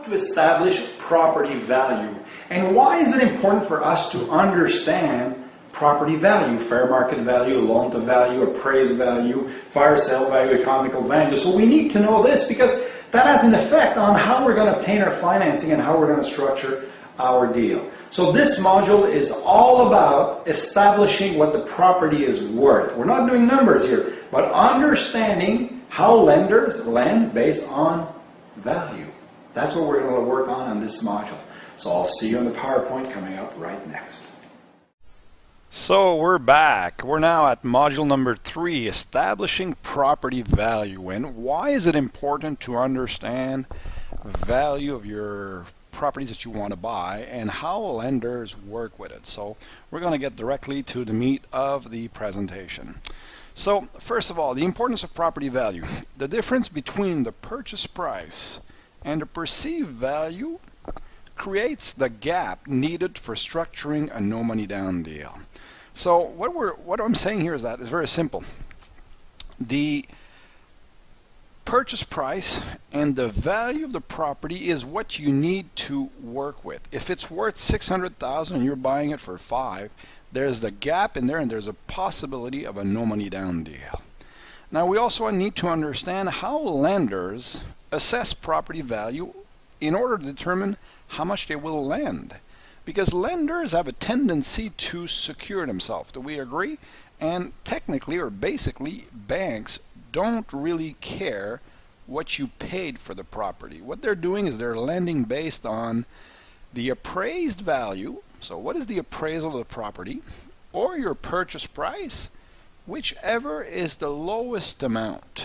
to establish property value. And why is it important for us to understand property value? Fair market value, loan to value, appraised value, fire sale value, economical value. So we need to know this because that has an effect on how we're going to obtain our financing and how we're going to structure our deal. So this module is all about establishing what the property is worth. We're not doing numbers here, but understanding how lenders lend based on value. That's what we're going to work on this module. So I'll see you on the PowerPoint coming up right next. So we're back. We're now at module number 3, establishing property value. And why is it important to understand value of your properties that you want to buy and how lenders work with it? So we're going to get directly to the meat of the presentation. So first of all, the importance of property value. The difference between the purchase price and the perceived value creates the gap needed for structuring a no money down deal. So what I'm saying here is that it's very simple. The purchase price and the value of the property is what you need to work with. If it's worth $600,000 and you're buying it for $5,000, there's the gap in there and there's a possibility of a no money down deal. Now we also need to understand how lenders assess property value in order to determine how much they will lend. Because lenders have a tendency to secure themselves. Do we agree? And technically or basically banks don't really care what you paid for the property. What they're doing is they're lending based on the appraised value. So what is the appraisal of the property? Or your purchase price, whichever is the lowest amount.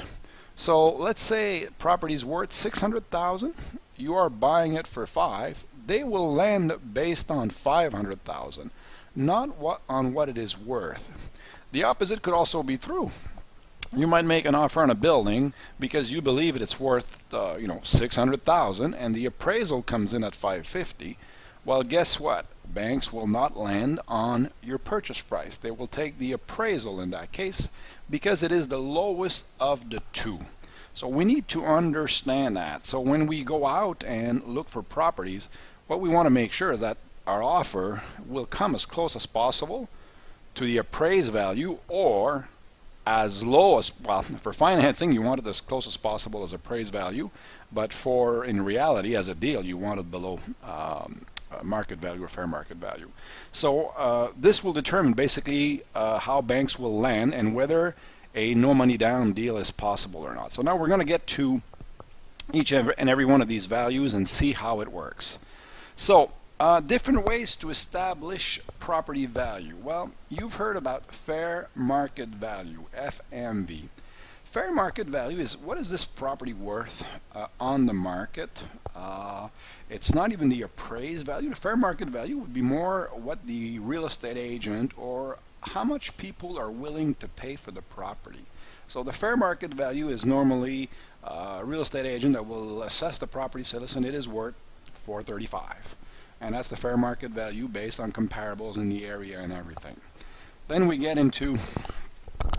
So let's say property is worth $600,000. You are buying it for $5,000. They will lend based on $500,000, not on what it is worth. The opposite could also be true. You might make an offer on a building because you believe it's worth $600,000 and the appraisal comes in at $550,000. Well, guess what? Banks will not lend on your purchase price. They will take the appraisal in that case because it is the lowest of the two. So we need to understand that. So when we go out and look for properties, what we want to make sure is that our offer will come as close as possible to the appraised value, or as low as, well, for financing you want it as close as possible as appraised value, but for in reality as a deal you want it below market value or fair market value. So this will determine basically how banks will lend and whether a no money down deal is possible or not. So now we're going to get to each and every one of these values and see how it works. So different ways to establish property value. Well, you've heard about fair market value, FMV. Fair market value is what is this property worth on the market. It's not even the appraised value. The fair market value would be more what the real estate agent or how much people are willing to pay for the property. So the fair market value is normally a real estate agent that will assess the property, say, listen, it is worth $435,000. And that's the fair market value based on comparables in the area and everything. Then we get into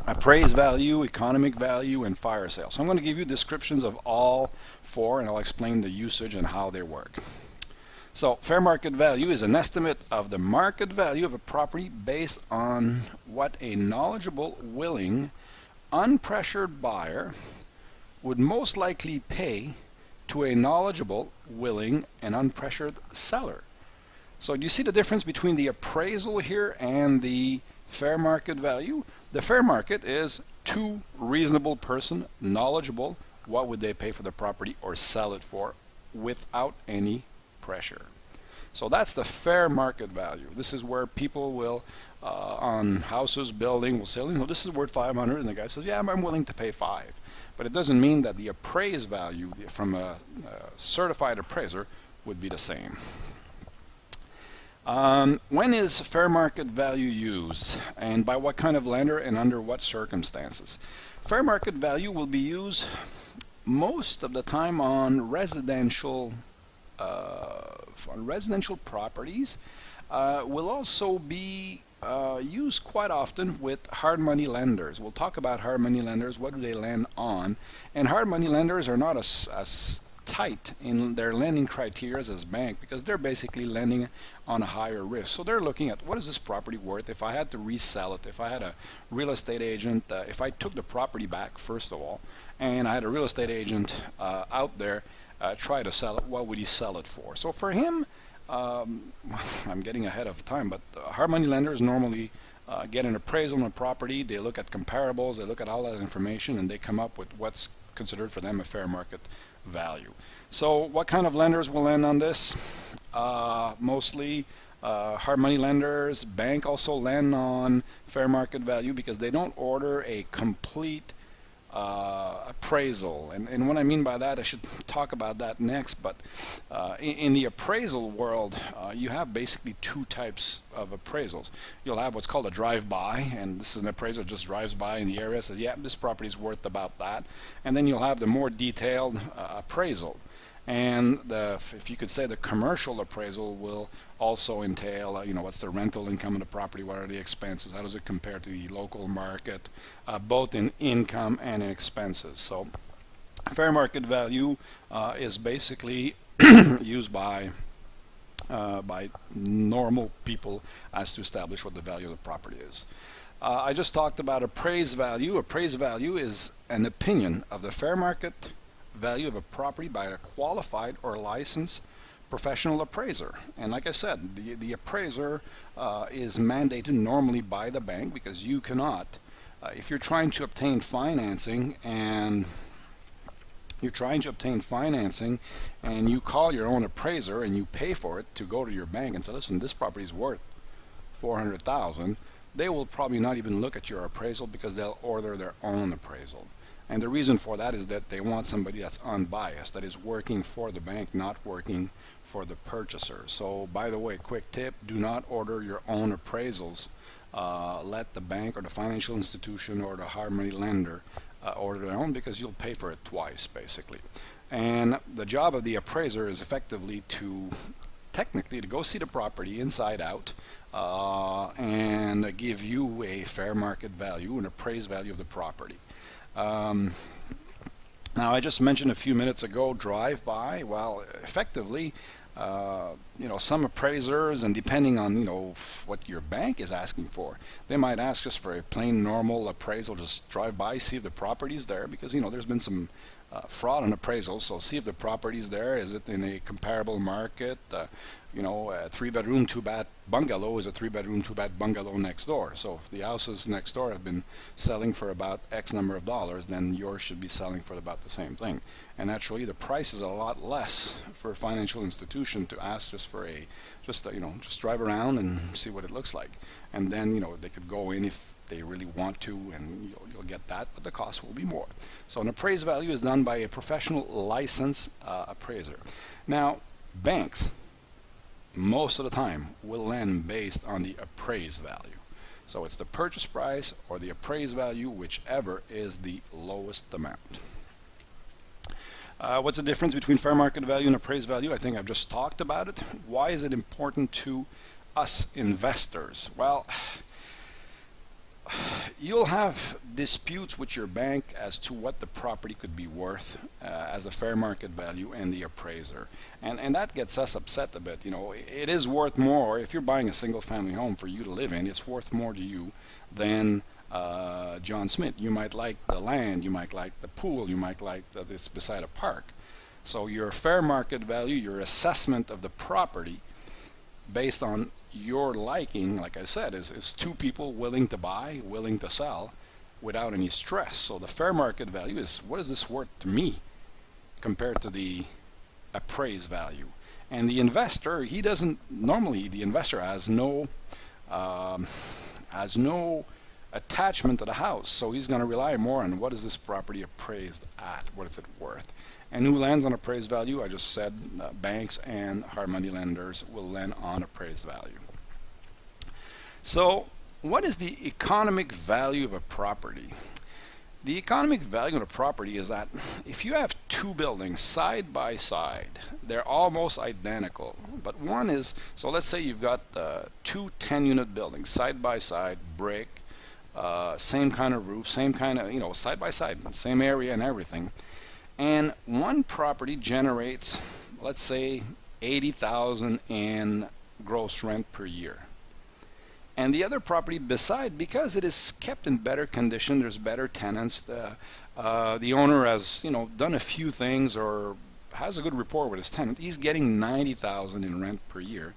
appraised value, economic value, and fire sale. So I'm going to give you descriptions of all four and I'll explain the usage and how they work. So fair market value is an estimate of the market value of a property based on what a knowledgeable, willing, unpressured buyer would most likely pay to a knowledgeable, willing, and unpressured seller. So do you see the difference between the appraisal here and the fair market value? The fair market is to reasonable person, knowledgeable, what would they pay for the property or sell it for without any pressure. So that's the fair market value. This is where people will, on houses, building, will say, this is worth $500,000, and the guy says, yeah, I'm willing to pay $5,000. But it doesn't mean that the appraised value from a certified appraiser would be the same. When is fair market value used, and by what kind of lender and under what circumstances? Fair market value will be used most of the time on residential properties. Will also be used quite often with hard money lenders. We'll talk about hard money lenders. What do they lend on? And hard money lenders are not as tight in their lending criteria as bank because they're basically lending on a higher risk. So they're looking at what is this property worth if I had to resell it, if I had a real estate agent, if I took the property back first of all, and I had a real estate agent out there try to sell it, what would he sell it for? So for him, I'm getting ahead of time, but hard money lenders normally get an appraisal on a property, they look at comparables, they look at all that information, and they come up with what's considered for them a fair market value. So what kind of lenders will lend on this? Mostly hard money lenders. Bank also lend on fair market value because they don't order a complete appraisal. And what I mean by that, I should talk about that next, but in the appraisal world, you have basically two types of appraisals. You'll have what's called a drive-by, and this is an appraiser just drives by in the area, says, yeah, this property is worth about that. And then you'll have the more detailed appraisal. And if you could say the commercial appraisal will also entail, you know, what's the rental income of the property, what are the expenses, how does it compare to the local market, both in income and in expenses. So fair market value is basically used by normal people as to establish what the value of the property is. I just talked about appraised value. Appraised value is an opinion of the fair market value of a property by a qualified or licensed professional appraiser. And like I said, the appraiser is mandated normally by the bank because you cannot, if you're trying to obtain financing and you call your own appraiser and you pay for it to go to your bank and say, listen, this property is worth $400,000, they will probably not even look at your appraisal because they'll order their own appraisal. And the reason for that is that they want somebody that's unbiased, that is working for the bank, not working for the purchaser. So by the way, quick tip, do not order your own appraisals. Let the bank or the financial institution or the hard money lender order their own, because you'll pay for it twice basically. And the job of the appraiser is effectively technically to go see the property inside out and give you a fair market value, an appraised value of the property. Now I just mentioned a few minutes ago drive-by. Well, effectively, you know, some appraisers, and depending on, you know, what your bank is asking for, they might ask just for a plain normal appraisal, just drive by, see if the property's there, because, you know, there's been some fraud on appraisals, so see if the property's there. Is it in a comparable market? You know, a 3-bedroom, 2-bath bungalow is a 3-bedroom, 2-bath bungalow next door. So if the houses next door have been selling for about X number of dollars, then yours should be selling for about the same thing. And naturally, the price is a lot less for a financial institution to ask just for just drive around and see what it looks like. And then, you know, they could go in if they really want to, and you'll get that, but the cost will be more. So an appraised value is done by a professional licensed appraiser. Now, banks, most of the time, will lend based on the appraised value. So it's the purchase price or the appraised value, whichever is the lowest amount. What's the difference between fair market value and appraised value? I think I've just talked about it. Why is it important to us investors? Well, you'll have disputes with your bank as to what the property could be worth as a fair market value and the appraiser, and that gets us upset a bit. You know, it is worth more if you're buying a single family home for you to live in. It's worth more to you than John Smith. You might like the land, you might like the pool, you might like that it's beside a park. So your fair market value, your assessment of the property based on your liking, like I said, is two people willing to buy, willing to sell without any stress. So the fair market value is, what is this worth to me compared to the appraised value? And the investor, he doesn't, normally the investor has no attachment to the house, so he's going to rely more on what is this property appraised at, what is it worth. And who lends on appraised value? I just said banks and hard money lenders will lend on appraised value. So what is the economic value of a property? The economic value of a property is that if you have two buildings side by side, they're almost identical, but one is, so let's say you've got two 10-unit buildings side by side, brick, same kind of roof, same kind of, you know, side by side, same area and everything. and one property generates, let's say, 80,000 in gross rent per year, and the other property beside, because it is kept in better condition, there's better tenants, the owner has done a few things or has a good rapport with his tenant, he's getting 90,000 in rent per year.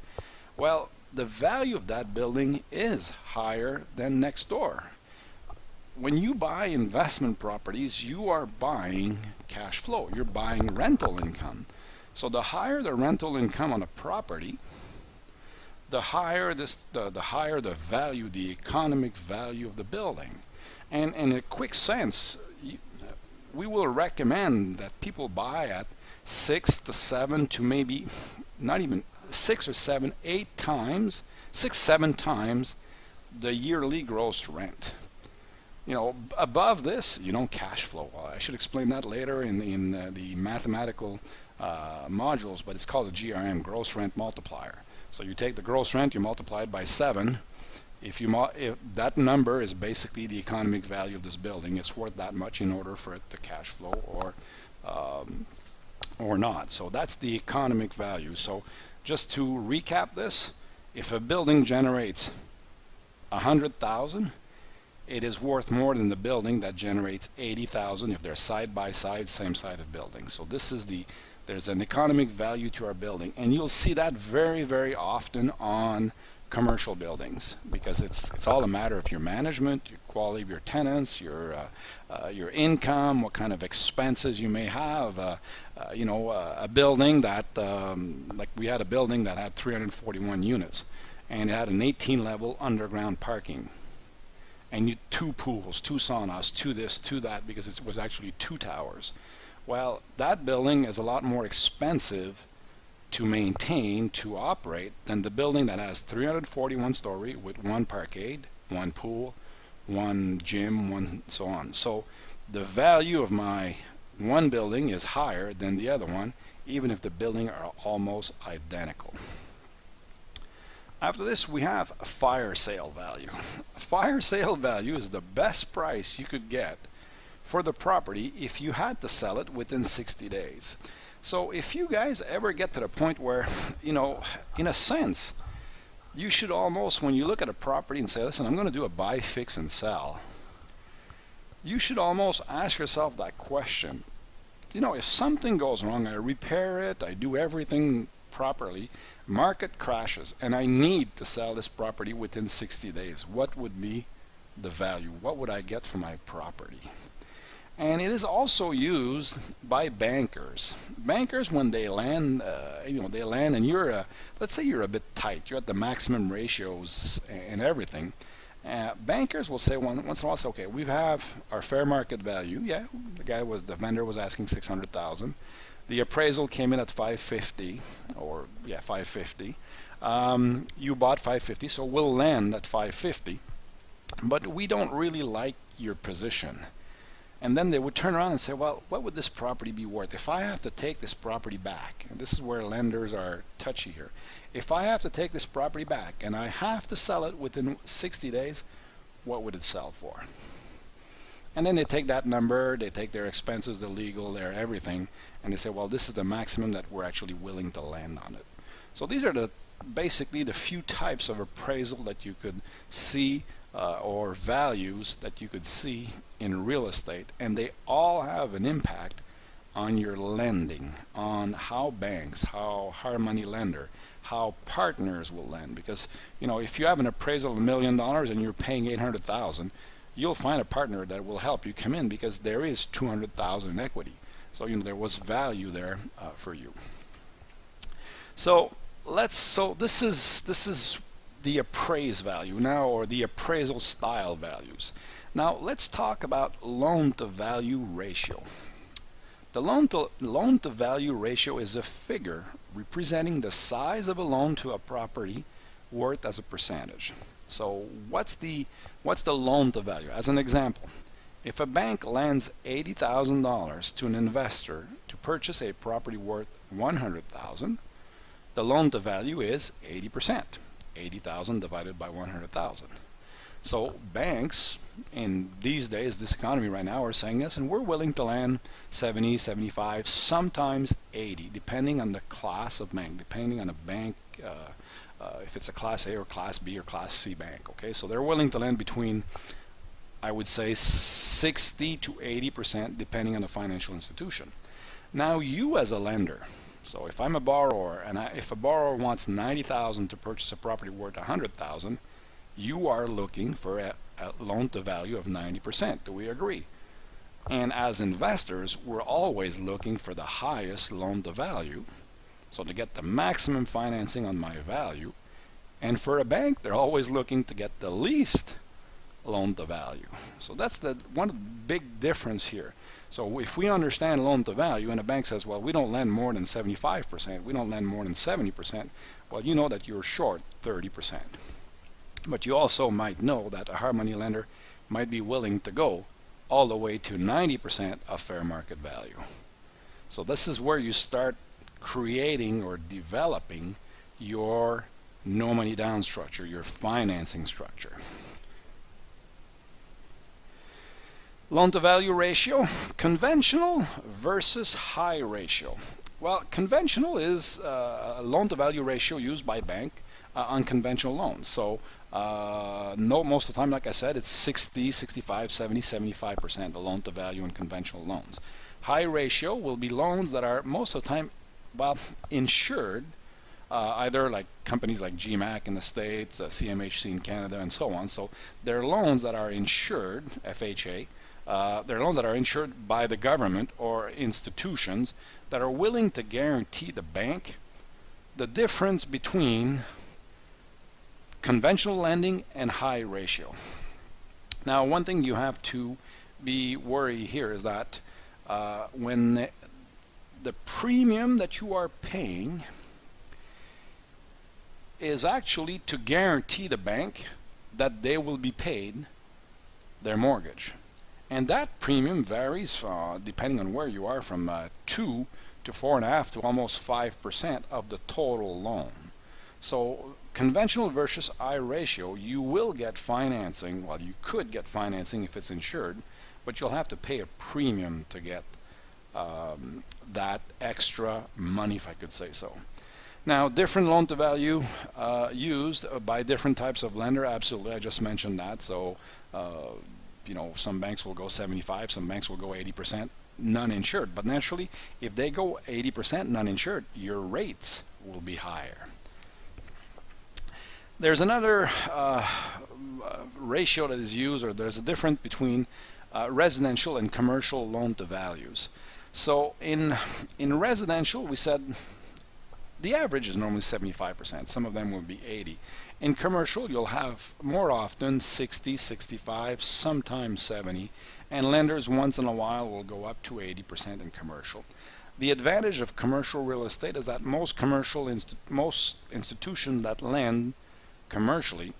Well, the value of that building is higher than next door. When you buy investment properties, you are buying cash flow, you're buying rental income. So the higher the rental income on a property, the higher the value, the economic value of the building. And in a quick sense, we will recommend that people buy at 6 to 7 to maybe not even 6 or 7, 8 times, 6, 7 times the yearly gross rent. Above this, cash flow. I should explain that later in the mathematical modules, but it's called the GRM, gross rent multiplier. So you take the gross rent, you multiply it by 7. If that number is basically the economic value of this building, it's worth that much in order for it to cash flow or not. So that's the economic value. So just to recap this, if a building generates 100,000, it is worth more than the building that generates 80,000 if they're side by side, same side of building. So this is there's an economic value to our building, and you'll see that very, very often on commercial buildings, because it's all a matter of your management, your quality of your tenants, your income, what kind of expenses you may have. A building that like we had a building that had 341 units, and it had an 18-level underground parking, and 2 pools, 2 saunas, 2 this, 2 that, because it was actually 2 towers. Well, that building is a lot more expensive to maintain, to operate, than the building that has 341 story with 1 parkade, 1 pool, 1 gym, 1 so on. So the value of my one building is higher than the other one, even if the buildings are almost identical. After this, we have a fire sale value. Fire sale value is the best price you could get for the property if you had to sell it within 60 days. So if you guys ever get to the point where, in a sense, you should almost, when you look at a property and say, listen, I'm going to do a buy, fix, and sell, you should almost ask yourself that question. If something goes wrong, I repair it, I do everything properly, market crashes, and I need to sell this property within 60 days, what would be the value? What would I get for my property? And it is also used by bankers. Bankers, when they land, they land, and let's say you're a bit tight, you're at the maximum ratios and everything. Bankers will say once in a while, okay, we have our fair market value. Yeah, the vendor was asking 600,000. The appraisal came in at 550, or yeah, 550. You bought 550, so we'll land at 550. But we don't really like your position. And then they would turn around and say, well, what would this property be worth? If I have to take this property back, and this is where lenders are touchy here, if I have to take this property back and I have to sell it within 60 days, what would it sell for? And then they take that number, they take their expenses, the legal, their everything, and they say, well, this is the maximum that we're actually willing to land on it. So these are basically the few types of appraisal that you could see, or values that you could see in real estate, and they all have an impact on your lending, on how banks, how hard money lender, how partners will lend. Because if you have an appraisal of $1 million and you're paying 800,000, you'll find a partner that will help you come in, because there is 200,000 in equity. So there was value there for you. So this is the appraised value now, or the appraisal style values. Now let's talk about loan to value ratio. The loan to value ratio is a figure representing the size of a loan to a property worth as a percentage. So what's the loan to value? As an example, if a bank lends $80,000 to an investor to purchase a property worth $100,000, the loan to value is 80%. 80,000 divided by 100,000. So banks in these days, this economy right now, are saying yes, and we're willing to lend 70, 75, sometimes 80, depending on the class of bank, depending on the bank, if it's a Class A or Class B or Class C bank. Okay, so they're willing to lend between, I would say, 60 to 80%, depending on the financial institution. Now, you as a lender, so if I'm a borrower, and if a borrower wants $90,000 to purchase a property worth $100,000, you are looking for a loan to value of 90%. Do we agree? And as investors, we're always looking for the highest loan to value, so to get the maximum financing on my value. And for a bank, they're always looking to get the least loan to value. So that's one big difference here. So if we understand loan to value, and a bank says, well, we don't lend more than 75%, we don't lend more than 70%, well, you know that you're short 30%. But you also might know that a hard money lender might be willing to go all the way to 90% of fair market value. So this is where you start creating or developing your no money down structure, your financing structure. Loan to value ratio, conventional versus high ratio. Well, conventional is a loan to value ratio used by bank on conventional loans. So most of the time, like I said, it's 60, 65, 70, 75% the loan to value in conventional loans. High ratio will be loans that are most of the time, well, insured, either like companies like GMAC in the States, CMHC in Canada, and so on. So they're loans that are insured, FHA. They're loans that are insured by the government or institutions that are willing to guarantee the bank the difference between conventional lending and high ratio. Now, one thing you have to be worried here is that when the premium that you are paying is actually to guarantee the bank that they will be paid their mortgage. And that premium varies depending on where you are, from 2 to 4.5 to almost 5% of the total loan. So conventional versus high ratio, you will get financing. Well, you could get financing if it's insured, but you'll have to pay a premium to get that extra money, if I could say so. Now, different loan to value used by different types of lender. Absolutely, I just mentioned that. So you know, some banks will go 75, some banks will go 80% non-insured. But naturally, if they go 80% non-insured, your rates will be higher. There's another ratio that is used, or there's a difference between residential and commercial loan to values. So in residential, we said the average is normally 75%. Some of them will be 80. In commercial, you'll have more often 60, 65, sometimes 70, and lenders once in a while will go up to 80% in commercial. The advantage of commercial real estate is that most institutions that lend commercially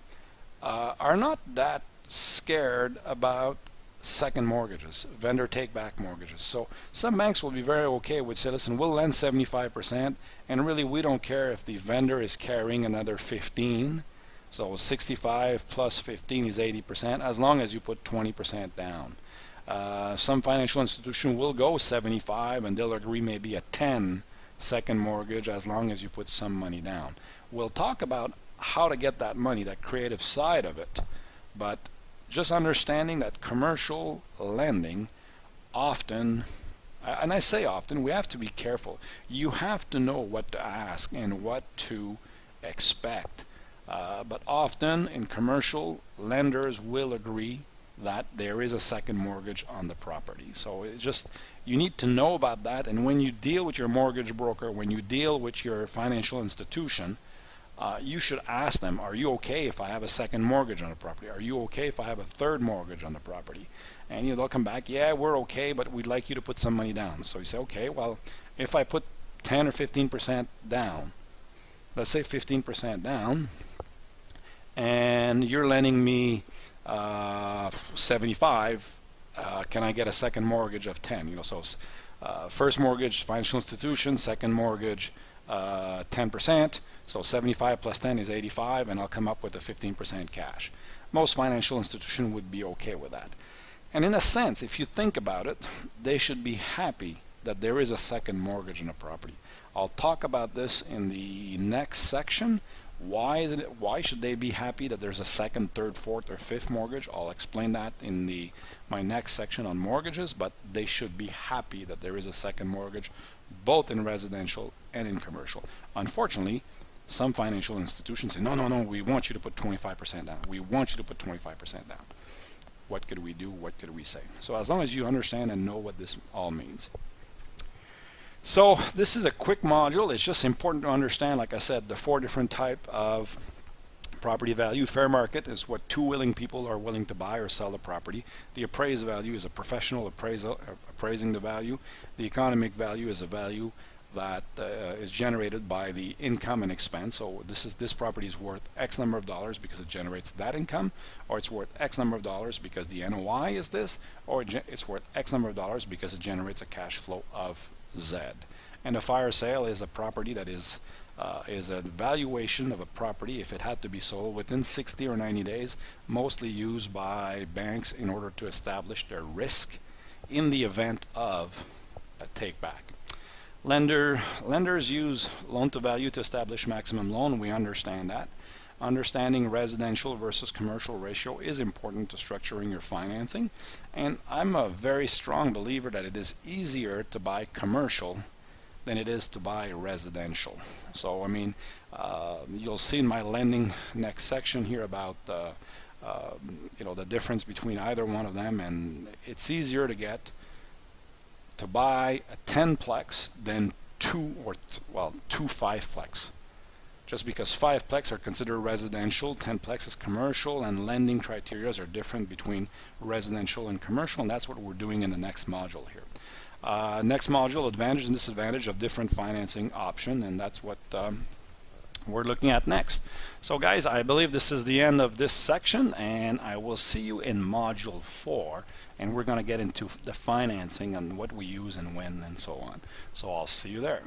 are not that scared about second mortgages, vendor take-back mortgages. So some banks will be very okay with, say, listen, we'll lend 75%, and really we don't care if the vendor is carrying another 15. So 65 plus 15 is 80%, as long as you put 20% down. Some financial institution will go 75, and they'll agree maybe a 10 second mortgage as long as you put some money down. We'll talk about how to get that money, that creative side of it, but just understanding that commercial lending often, and I say often, we have to be careful. You have to know what to ask and what to expect. But often in commercial, lenders will agree that there is a second mortgage on the property. So it's just, you need to know about that. And when you deal with your mortgage broker, when you deal with your financial institution, you should ask them, are you okay if I have a second mortgage on the property? Are you okay if I have a third mortgage on the property? And they'll come back, yeah, we're okay, but we'd like you to put some money down. So you say, okay, well, if I put 10 or 15% down, let's say 15% down, and you're lending me 75, can I get a second mortgage of 10? So first mortgage, financial institution, second mortgage, 10%. So 75 plus 10 is 85, and I'll come up with a 15% cash. Most financial institutions would be okay with that. And in a sense, if you think about it, they should be happy that there is a second mortgage on a property. I'll talk about this in the next section. Why should they be happy that there's a second, third, fourth, or fifth mortgage? I'll explain that in my next section on mortgages, but they should be happy that there is a second mortgage, both in residential and in commercial. Unfortunately, some financial institutions say, no, no, no, we want you to put 25% down. We want you to put 25% down. What could we do? What could we say? So as long as you understand and know what this all means. So this is a quick module. It's just important to understand, like I said, the 4 different type of property value. Fair market is what 2 willing people are willing to buy or sell the property. The appraised value is a professional appraisal appraising the value. The economic value is a value that is generated by the income and expense. So this property is worth X number of dollars because it generates that income, or it's worth X number of dollars because the NOI is this, or it's worth X number of dollars because it generates a cash flow of Z. And a fire sale is a property that is a valuation of a property if it had to be sold within 60 or 90 days, mostly used by banks in order to establish their risk in the event of a take-back. Lenders use loan-to-value to establish maximum loan. We understand that. Understanding residential versus commercial ratio is important to structuring your financing. And I'm a very strong believer that it is easier to buy commercial than it is to buy residential. So, I mean, you'll see in my lending next section here about the difference between either one of them, and it's easier to get to buy a 10-plex than two 5-plex. Just because 5-plex are considered residential, 10-plex is commercial, and lending criteria are different between residential and commercial, and that's what we're doing in the next module here. Next module, advantage and disadvantage of different financing option, and that's what we're looking at next. So guys, I believe this is the end of this section, and I will see you in module 4, and we're going to get into the financing and what we use and when and so on. So I'll see you there.